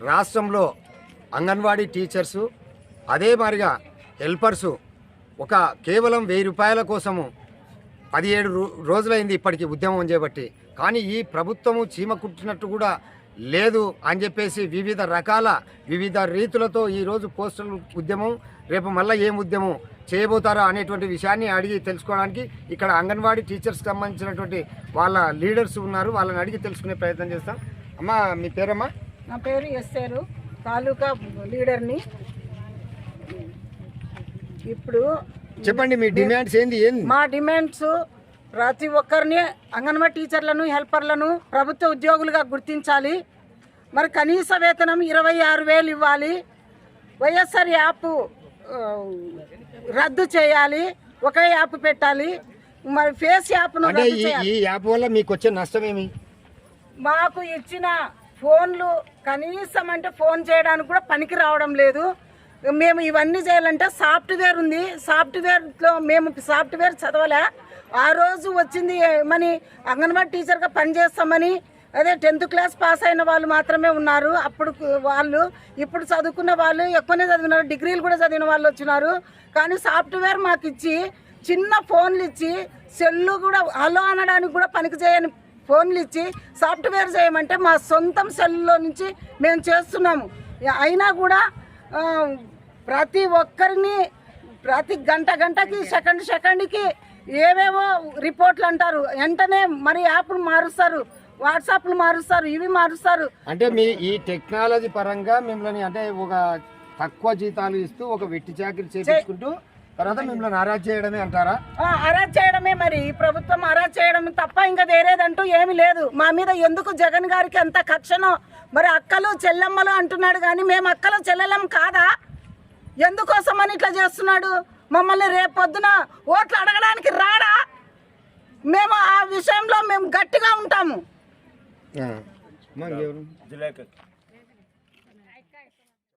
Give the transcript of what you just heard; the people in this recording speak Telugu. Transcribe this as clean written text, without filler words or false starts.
రాష్ట్రంలో అంగన్వాడీ టీచర్సు అదే మాదిరిగా హెల్పర్సు కేవలం 1000 రూపాయల కోసము 17 రోజులైంది ఇప్పటికి ఉద్యమం చేయబట్టి. కానీ ఈ ప్రభుత్వము చీమ కుట్టినట్టు కూడా లేదు అని చెప్పేసి వివిధ రీతులతో ఈరోజు పోస్టల్ ఉద్యమం, రేపు మళ్ళీ ఏం ఉద్యమం చేయబోతారా అనేటువంటి విషయాన్ని అడిగి తెలుసుకోవడానికి ఇక్కడ అంగన్వాడీ టీచర్స్కి సంబంధించినటువంటి వాళ్ళ లీడర్స్ ఉన్నారు. వాళ్ళని అడిగి తెలుసుకునే ప్రయత్నం చేస్తాం. అమ్మా, మీ పేరమ్మా? నా పేరు ఎస్ఆర్, తాలూకా లీడర్ని. ఇప్పుడు చెప్పండి, మీ డిమాండ్స్ ఏంది? మా డిమాండ్స్ ప్రతి ఒక్కరిని అంగన్వాడీ టీచర్లను, హెల్పర్లను ప్రభుత్వ ఉద్యోగులుగా గుర్తించాలి. మరి కనీస వేతనం 26,000 ఇవ్వాలి. వైఎస్ఆర్ యాప్ రద్దు చేయాలి, ఒకే యాప్ పెట్టాలి. మరి ఫేస్ యాప్ను రద్దు చేయాలి. ఈ యాప్ వల్ల మీకు వచ్చే నష్టం ఏమి? మాకు ఇచ్చిన ఫోన్లు కనీసం అంటే ఫోన్ చేయడానికి కూడా పనికి రావడం లేదు. మేము ఇవన్నీ చేయాలంటే సాఫ్ట్వేర్ ఉంది, సాఫ్ట్వేర్లో మేము సాఫ్ట్వేర్ చదవలే. ఆ రోజు వచ్చింది ఏమని అంగన్వాడీ టీచర్గా పనిచేస్తామని, అదే 10th క్లాస్ పాస్ అయిన వాళ్ళు మాత్రమే ఉన్నారు అప్పుడు వాళ్ళు. ఇప్పుడు చదువుకున్న వాళ్ళు ఎక్కువనే చదివినారు, డిగ్రీలు కూడా చదివిన వాళ్ళు వచ్చినారు. కానీ సాఫ్ట్వేర్ మాకు ఇచ్చి చిన్న ఫోన్లు ఇచ్చి సెల్లు కూడా హలో అనడానికి కూడా పనికి చేయని ఫోన్లు ఇచ్చి సాఫ్ట్వేర్ చేయమంటే మా సొంతం సెల్లో నుంచి మేము చేస్తున్నాము. అయినా కూడా ప్రతి ఒక్కరిని ప్రతి గంటకి సెకండ్కి ఏవేవో రిపోర్ట్లు అంటారు. వెంటనే మరి యాప్లు మారుస్తారు, వాట్సాప్లు మారుస్తారు, ఇవి మారుస్తారు. అంటే మీ ఈ టెక్నాలజీ పరంగా మిమ్మల్ని అంటే ఒక తక్కువ జీతాలు ఇస్తూ ఒక వెట్టి చాకిరీ చేయించుకుంటూ తర్వాత మిమ్మల్ని అరెస్ట్ చేయడమే అంటారా? అరెస్ట్ చేయడమే. మరి ప్రభుత్వం అరెస్ట్ చేయడం తప్ప ఇంకా వేరేదంటూ ఏమీ లేదు. మా మీద ఎందుకు జగన్ గారికి అంత కక్షనో మరి. అక్కలు చెల్లెమ్మలు అంటున్నాడు, కానీ మేము అక్కలు చెల్లెలం కాదా? ఎందుకోసమని ఇట్లా చేస్తున్నాడు? మమ్మల్ని రేపొద్దున ఓట్లు అడగడానికి రాడా? మేము ఆ విషయంలో మేము గట్టిగా ఉంటాము.